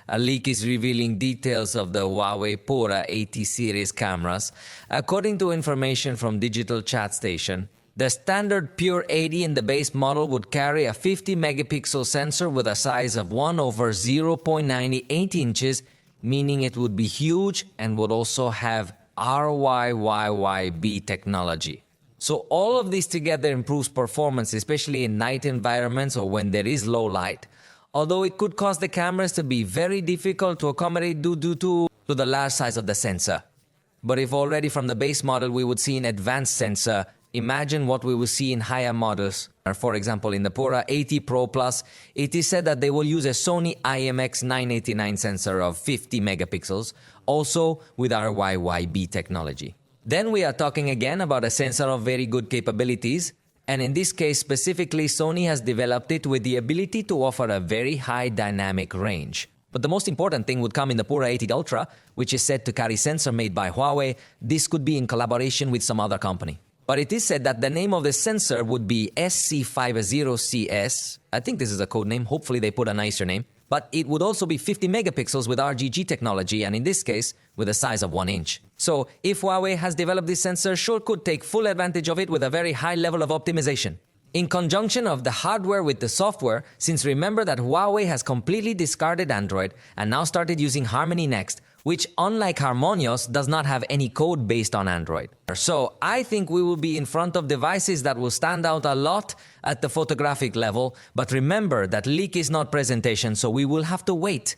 A leak is revealing details of the Huawei Pura 80 series cameras. According to information from Digital Chat Station, the standard Pure 80 in the base model would carry a 50 megapixel sensor with a size of 1 over 0.98 inches, meaning it would be huge and would also have RYYYB technology. So all of this together improves performance, especially in night environments or when there is low light, although it could cause the cameras to be very difficult to accommodate due to the large size of the sensor. But if already from the base model we would see an advanced sensor, imagine what we will see in higher models. For example, in the Pura 80 Pro Plus, it is said that they will use a Sony IMX989 sensor of 50 megapixels, also with RYYB technology. Then we are talking again about a sensor of very good capabilities, and in this case specifically, Sony has developed it with the ability to offer a very high dynamic range. But the most important thing would come in the Pura 80 Ultra, which is said to carry sensor made by Huawei. This could be in collaboration with some other company. But it is said that the name of the sensor would be SC50CS. I think this is a code name. Hopefully they put a nicer name. But it would also be 50 megapixels with RGG technology, and in this case, with a size of 1 inch. So if Huawei has developed this sensor, sure could take full advantage of it with a very high level of optimization. In conjunction of the hardware with the software, since remember that Huawei has completely discarded Android and now started using Harmony Next, which unlike Harmonious does not have any code based on Android. So I think we will be in front of devices that will stand out a lot at the photographic level, but remember that leak is not presentation, so we will have to wait